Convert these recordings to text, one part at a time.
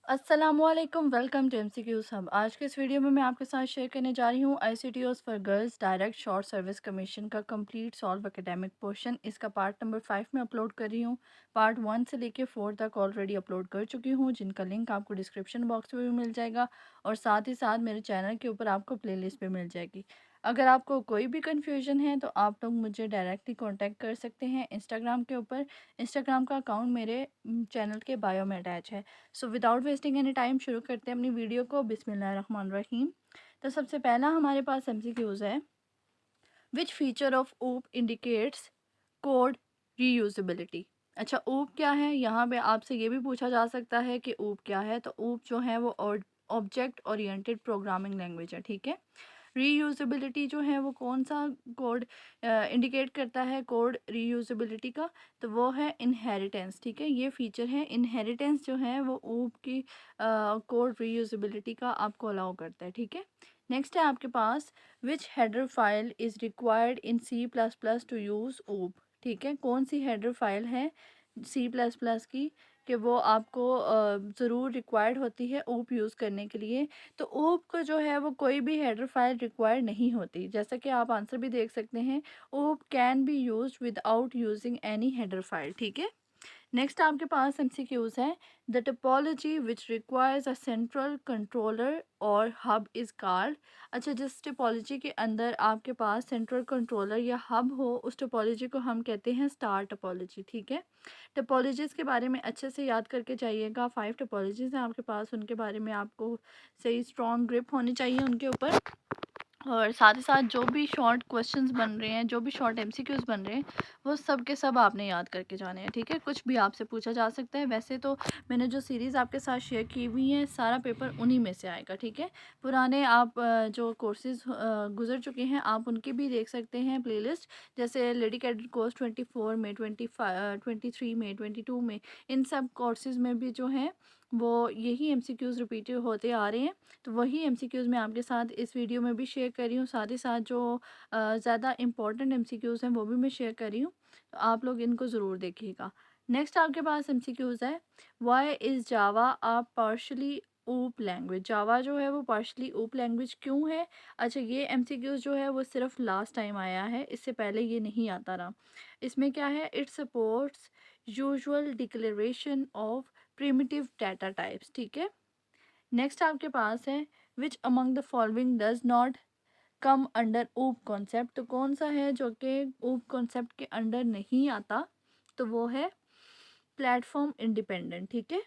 अस्सलामुअलैकुम, welcome to MCQs hub. आज के इस वीडियो में मैं आपके साथ शेयर करने जा रही हूँ आईसीटीओज़ for girls direct short service commission का कंप्लीट सॉल्व एकेडमिक पोर्शन। इसका पार्ट नंबर 5 में अपलोड कर रही हूँ। पार्ट 1 से लेके 4 तक ऑलरेडी अपलोड कर चुकी हूँ, जिनका लिंक आपको डिस्क्रिप्शन बॉक्स में भी मिल जाएगा और साथ ही साथ मेरे चैनल के ऊपर आपको प्लेलिस्ट पे मिल जाएगी। अगर आपको कोई भी कन्फ्यूजन है तो आप लोग मुझे डायरेक्टली कॉन्टैक्ट कर सकते हैं इंस्टाग्राम के ऊपर। इंस्टाग्राम का अकाउंट मेरे चैनल के बायो में अटैच है। So without wasting any time शुरू करते हैं अपनी वीडियो को। बिस्मिल्लाहिर्रहमानिर्रहीम। तो सबसे पहला हमारे पास एमसीक्यूज है, विच फीचर ऑफ ऊप इंडिकेट्स कोड रीयूजेबिलिटी। अच्छा, ऊप क्या है? यहाँ पे आपसे ये भी पूछा जा सकता है कि ऊप क्या है। तो ऊप जो है वो ऑब्जेक्ट ओरिएंटेड प्रोग्रामिंग लैंग्वेज है, ठीक है। रीयूजेबिलिटी जो है वो कौन सा कोड इंडिकेट करता है कोड रीयूजेबिलिटी का? तो वो है इनहेरिटेंस, ठीक है। ये फीचर है इनहेरिटेंस जो है वो ऊप की कोड रीयूजेबिलिटी का आपको अलाउ करता है, ठीक है। नेक्स्ट है आपके पास, which header file is required in C plus plus to use ऊप। ठीक है, कौन सी हेडर फाइल है सी प्लस प्लस की कि वो आपको ज़रूर रिक्वायर्ड होती है ऊप यूज़ करने के लिए? तो ऊप को जो है वो कोई भी हेडर फाइल रिक्वायर्ड नहीं होती, जैसा कि आप आंसर भी देख सकते हैं। ऊप can be used without using any header file, ठीक है। नेक्स्ट आपके पास एमसीक्यूज है, the topology which requires a central controller और हब इज़ कॉल्ड। अच्छा, जिस टोपोलॉजी के अंदर आपके पास सेंट्रल कंट्रोलर या हब हो उस टोपोलॉजी को हम कहते हैं स्टार टोपोलॉजी, ठीक है। टोपोलॉजीज़ के बारे में अच्छे से याद करके जाइएगा। 5 टोपोलॉजीज़ हैं आपके पास, उनके बारे में आपको सही स्ट्रॉन्ग ग्रिप होनी चाहिए उनके ऊपर। और साथ ही साथ जो भी शॉर्ट क्वेश्चंस बन रहे हैं, जो भी शॉर्ट एमसीक्यूज बन रहे हैं, वो सब के सब आपने याद करके जाने हैं, ठीक है। कुछ भी आपसे पूछा जा सकता है। वैसे तो मैंने जो सीरीज़ आपके साथ शेयर की हुई है सारा पेपर उन्हीं में से आएगा, ठीक है। पुराने आप जो कोर्सेज गुजर चुके हैं आप उनके भी देख सकते हैं प्लेलिस्ट, जैसे लेडी कैडेट कोर्स 24 में, 23 में, 22 में, इन सब कोर्सेज़ में भी जो है वो यही एमसीक्यूज रिपीटेड होते आ रहे हैं। तो वही एमसीक्यूज़ मैं आपके साथ इस वीडियो में भी शेयर कर रही हूँ। साथ ही साथ जो ज़्यादा इंपॉर्टेंट एमसीक्यूज़ हैं वो भी मैं शेयर कर रही हूँ, तो आप लोग इनको ज़रूर देखिएगा। नेक्स्ट आपके पास एमसीक्यूज़ है, why is Java a partially OOP language. Java जो है वो पार्शली ऊप लैंग्वेज क्यों है? अच्छा, ये एमसीक्यूज़ जो है वो सिर्फ लास्ट टाइम आया है, इससे पहले ये नहीं आता रहा। इसमें क्या है, it supports usual declaration of primitive data types, ठीक है। नेक्स्ट आपके पास है, which among the following does not come under ऊप कॉन्सेप्ट। तो कौन सा है जो कि ऊप कॉन्सेप्ट के अंडर नहीं आता? तो वो है प्लेटफॉर्म इंडिपेंडेंट, ठीक है।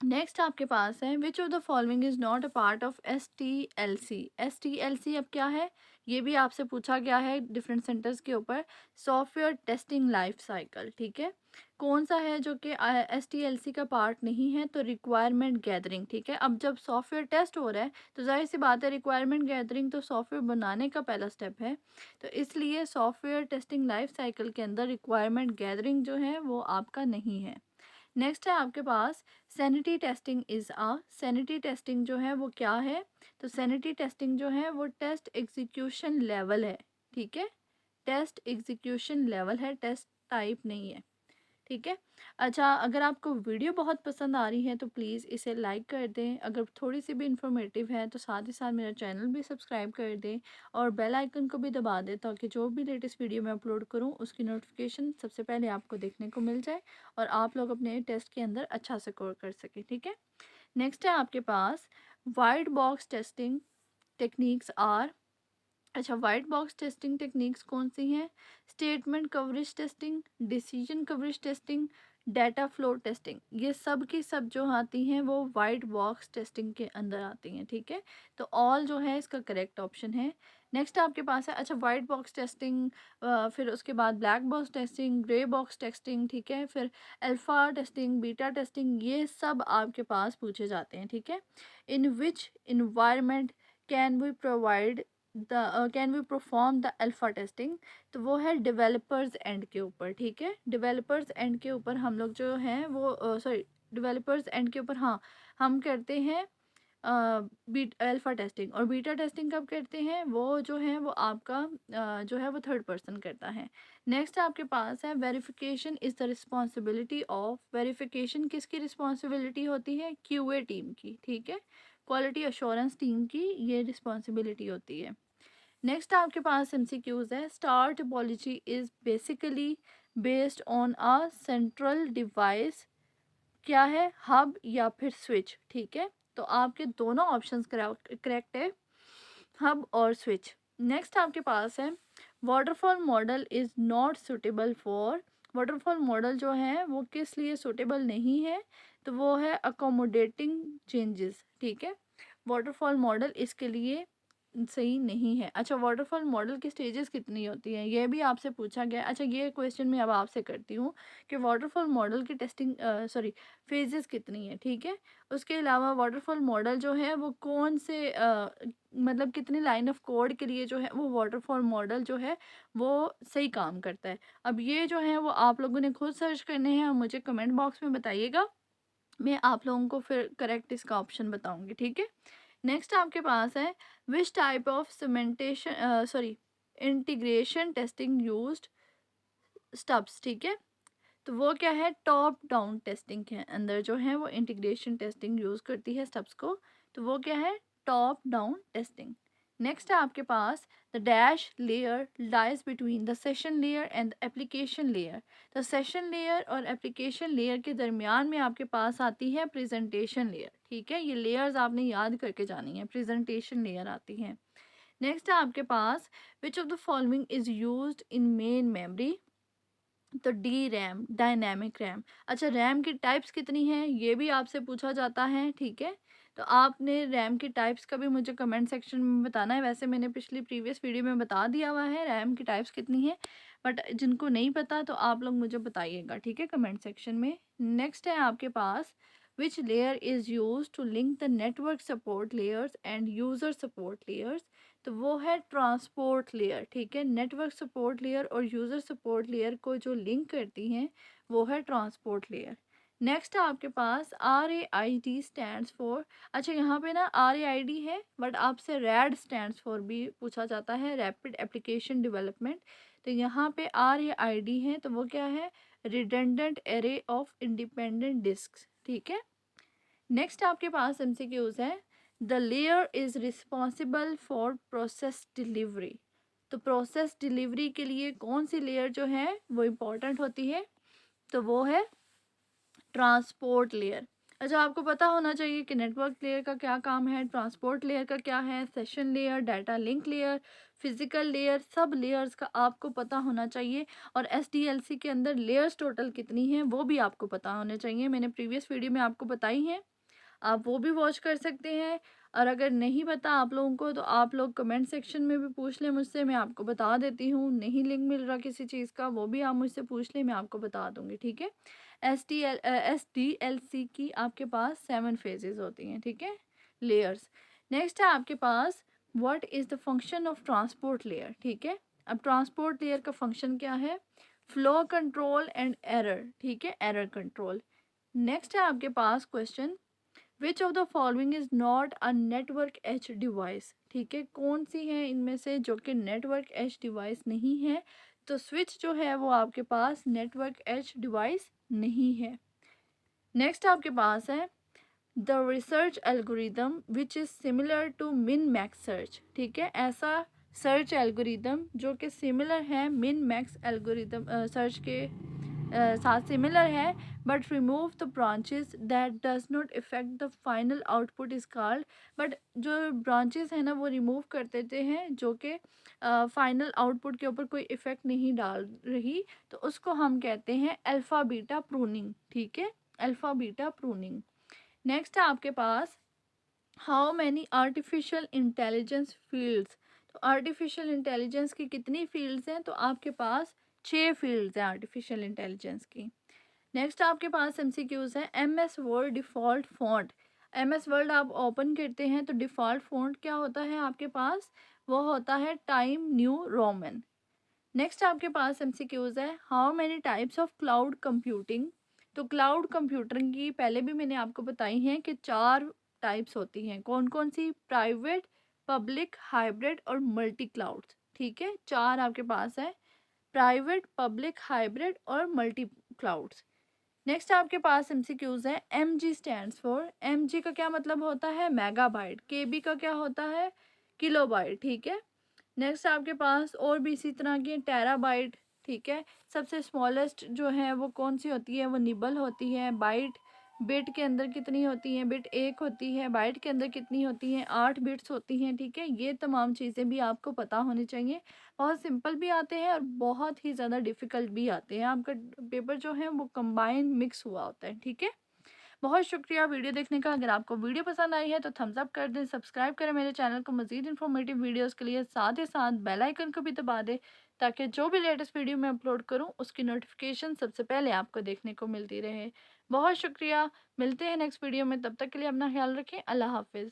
नेक्स्ट आपके पास है, which of the following is not a part of S T L C. S T L C अब क्या है, ये भी आपसे पूछा गया है डिफरेंट सेंटर्स के ऊपर। सॉफ्टवेयर टेस्टिंग लाइफ साइकिल, ठीक है। कौन सा है जो कि एस टी एल सी का पार्ट नहीं है? तो रिक्वायरमेंट गैदरिंग, ठीक है। अब जब सॉफ्टवेयर टेस्ट हो रहा है तो जाहिर सी बात है रिक्वायरमेंट गैदरिंग तो सॉफ्टवेयर बनाने का पहला स्टेप है, तो इसलिए सॉफ्टवेयर टेस्टिंग लाइफ साइकिल के अंदर रिक्वायरमेंट गैदरिंग जो है वो आपका नहीं है। नेक्स्ट है आपके पास, sanity testing is a. Sanity testing जो है वो क्या है? तो सैनिटी टेस्टिंग जो है वो टेस्ट एग्जीक्यूशन लेवल है, ठीक है। टेस्ट एग्जीक्यूशन लेवल है, टेस्ट टाइप नहीं है, ठीक है। अच्छा, अगर आपको वीडियो बहुत पसंद आ रही है तो प्लीज़ इसे लाइक कर दें। अगर थोड़ी सी भी इंफॉर्मेटिव है तो साथ ही साथ मेरा चैनल भी सब्सक्राइब कर दें और बेल आइकन को भी दबा दें, ताकि जो भी लेटेस्ट वीडियो मैं अपलोड करूं उसकी नोटिफिकेशन सबसे पहले आपको देखने को मिल जाए और आप लोग अपने टेस्ट के अंदर अच्छा स्कोर कर सकें, ठीक है। नेक्स्ट है आपके पास, white box testing techniques are. अच्छा, वाइट बॉक्स टेस्टिंग टेक्निक्स कौन सी हैं? Statement coverage testing, decision coverage testing, data flow testing, ये सब की सब जो आती हैं वो वाइट बॉक्स टेस्टिंग के अंदर आती हैं, ठीक है। तो ऑल जो है इसका करेक्ट ऑप्शन है। नेक्स्ट आपके पास है, अच्छा, वाइट बॉक्स टेस्टिंग, फिर उसके बाद black box testing, grey box testing, ठीक है, फिर अल्फ़ा टेस्टिंग, बीटा टेस्टिंग, ये सब आपके पास पूछे जाते हैं, ठीक है। In which environment can we provide can we perform the alpha testing. तो वो है डेवलपर्स एंड के ऊपर, ठीक है। डेवलपर्स एंड के ऊपर हम लोग जो हैं वो सॉरी, डेवलपर्स एंड के ऊपर हाँ हम करते हैं बीट अल्फ़ा टेस्टिंग, और बीटा टेस्टिंग कब करते हैं, वो जो है वो आपका जो है वो थर्ड पर्सन करता है। नेक्स्ट आपके पास है verification is the responsibility of, verification किसकी रिस्पॉन्सिबिलिटी होती है, क्यूए टीम की, ठीक है, क्वालिटी अश्योरेंस टीम की ये रिस्पॉन्सिबिलिटी होती है। नेक्स्ट आपके पास एमसीक्यूज है, star topology is basically based on a central device, क्या है, हब या फिर स्विच, ठीक है, तो आपके दोनों ऑप्शंस करेक्ट है, हब और स्विच। नेक्स्ट आपके पास है waterfall model is not suitable for, waterfall model जो है वो किस लिए सुटेबल नहीं है, तो वो है अकोमोडेटिंग चेंजेस, ठीक है, वाटरफॉल मॉडल इसके लिए सही नहीं है। अच्छा, वाटरफॉल मॉडल की स्टेजेस कितनी होती हैं, ये भी आपसे पूछा गया है। अच्छा, ये क्वेश्चन मैं अब आपसे करती हूँ कि वाटरफॉल मॉडल की टेस्टिंग सॉरी फेजेस कितनी है, ठीक है, उसके अलावा वाटरफॉल मॉडल जो है वो कौन से मतलब कितनी लाइन ऑफ कोड के लिए जो है वो वाटरफॉल मॉडल जो है वो सही काम करता है। अब ये जो है वो आप लोगों ने खुद सर्च करने हैं और मुझे कमेंट बॉक्स में बताइएगा, मैं आप लोगों को फिर करेक्ट इसका ऑप्शन बताऊंगी, ठीक है। नेक्स्ट आपके पास है which type of cementation sorry integration testing used stubs, ठीक है, तो वो क्या है, टॉप डाउन टेस्टिंग के अंदर जो है वो इंटीग्रेशन टेस्टिंग यूज़ करती है स्टब्स को, तो वो क्या है, टॉप डाउन टेस्टिंग। नेक्स्ट है आपके पास the dash layer lies between the session layer and application layer, तो सेशन लेयर और एप्लीकेशन लेयर के दरमियान में आपके पास आती है प्रेजेंटेशन लेयर, ठीक है, ये लेयर्स आपने याद करके जानी है, प्रेजेंटेशन लेयर आती है। नेक्स्ट है आपके पास which of the following is used in main memory, तो डी रैम, डायनेमिक रैम। अच्छा, रैम की टाइप्स कितनी हैं ये भी आपसे पूछा जाता है, ठीक है, तो आपने रैम की टाइप्स का भी मुझे कमेंट सेक्शन में बताना है। वैसे मैंने पिछली प्रीवियस वीडियो में बता दिया हुआ है रैम की टाइप्स कितनी है, बट जिनको नहीं पता तो आप लोग मुझे बताइएगा, ठीक है, कमेंट सेक्शन में। नेक्स्ट है आपके पास which layer is use to link the network support layers and user support layers, तो वो है ट्रांसपोर्ट लेयर, ठीक है, नेटवर्क सपोर्ट लेयर और यूज़र सपोर्ट लेयर को जो लिंक करती हैं वो है ट्रांसपोर्ट लेयर। नेक्स्ट है आपके पास RAID स्टैंड्स फॉर, अच्छा यहाँ पे ना RAID है बट आपसे रैड स्टैंड्स फॉर भी पूछा जाता है, रैपिड एप्लीकेशन डेवलपमेंट, तो यहाँ पे RAID है तो वो क्या है, redundant array of independent disk, ठीक है। नेक्स्ट आपके पास एमसीक्यूज है the layer is responsible for process delivery, तो प्रोसेस डिलीवरी के लिए कौन सी लेयर जो है वो इम्पोर्टेंट होती है, तो वो है ट्रांसपोर्ट लेयर। अच्छा, आपको पता होना चाहिए कि नेटवर्क लेयर का क्या काम है, ट्रांसपोर्ट लेयर का क्या है, session layer, data link layer, physical layer, सब लेयर्स का आपको पता होना चाहिए, और SDLC के अंदर लेयर्स टोटल कितनी हैं वो भी आपको पता होने चाहिए, मैंने प्रीवियस वीडियो में आपको बताई हैं, आप वो भी वॉच कर सकते हैं। और अगर नहीं पता आप लोगों को तो आप लोग कमेंट सेक्शन में भी पूछ लें मुझसे, मैं आपको बता देती हूँ, नहीं लिंक मिल रहा किसी चीज़ का वो भी आप मुझसे पूछ लें, मैं आपको बता दूँगी, ठीक है। SDLC की आपके पास 7 फेजेस होती हैं, ठीक है, लेयर्स। नेक्स्ट है आपके पास what is the function of transport layer, ठीक है, अब ट्रांसपोर्ट लेयर का फंक्शन क्या है, फ्लो कंट्रोल एंड एरर, ठीक है, एरर कंट्रोल। नेक्स्ट है आपके पास question which of the following is not a network edge device, ठीक है, कौन सी है इनमें से जो कि नेटवर्क एज डिवाइस नहीं है, तो स्विच जो है वो आपके पास नेटवर्क एज डिवाइस नहीं है। नेक्स्ट आपके पास है the research algorithm which is similar to min max search, ठीक है, ऐसा सर्च एल्गोरिदम जो कि सिमिलर है मिन मैक्स एल्गोरिदम सर्च के साथ सिमिलर है, but remove the branches that does not effect the final output is called, but जो ब्रांचेस है ना वो रिमूव कर देते हैं जो कि फाइनल आउटपुट के ऊपर कोई इफेक्ट नहीं डाल रही, तो उसको हम कहते हैं अल्फ़ा बीटा प्रूनिंग, ठीक है, अल्फ़ा बीटा प्रूनिंग। नेक्स्ट है आपके पास how many artificial intelligence fields, तो आर्टिफिशियल इंटेलिजेंस की कितनी फील्ड्स हैं, तो आपके पास 6 फील्ड्स हैं आर्टिफिशियल इंटेलिजेंस की। नेक्स्ट आपके पास एमसीक्यूज है MS word default font, MS word आप ओपन करते हैं तो डिफ़ॉल्ट फ़ॉन्ट क्या होता है आपके पास, वो होता है टाइम न्यू रोमन। नेक्स्ट आपके पास एमसीक्यूज है how many types of cloud computing, तो क्लाउड कंप्यूटिंग की पहले भी मैंने आपको बताई हैं कि 4 टाइप्स होती हैं। कौन कौन सी? प्राइवेट, पब्लिक, हाइब्रिड और मल्टी क्लाउड्स। ठीक है, 4 आपके पास है, प्राइवेट, पब्लिक, हाइब्रिड और मल्टी क्लाउड्स। नेक्स्ट आपके पास एमसीक्यूज है। एमजी स्टैंड्स फॉर, एमजी का क्या मतलब होता है? मेगाबाइट। केबी का क्या होता है? किलोबाइट। ठीक है। नेक्स्ट आपके पास और भी इसी तरह की टेराबाइट। ठीक है। सबसे स्मॉलेस्ट जो है वो कौन सी होती है? वो निबल होती है। बाइट, बिट के अंदर कितनी होती है? बिट 1 होती है। बाइट के अंदर कितनी होती है? 8 बिट्स होती हैं। ठीक है, ये तमाम चीज़ें भी आपको पता होनी चाहिए। बहुत सिंपल भी आते हैं और बहुत ही ज़्यादा डिफ़िकल्ट भी आते हैं। आपका पेपर जो है वो कंबाइन मिक्स हुआ होता है। ठीक है। बहुत शुक्रिया वीडियो देखने का। अगर आपको वीडियो पसंद आई है तो थम्स अप कर दें, सब्सक्राइब करें मेरे चैनल को मज़ीद इन्फॉर्मेटिव वीडियोस के लिए, साथ ही साथ बेल आइकन को भी दबा दें ताकि जो भी लेटेस्ट वीडियो मैं अपलोड करूं उसकी नोटिफिकेशन सबसे पहले आपको देखने को मिलती रहे। बहुत शुक्रिया, मिलते हैं नेक्स्ट वीडियो में, तब तक के लिए अपना ख्याल रखें। अल्लाह हाफिज़।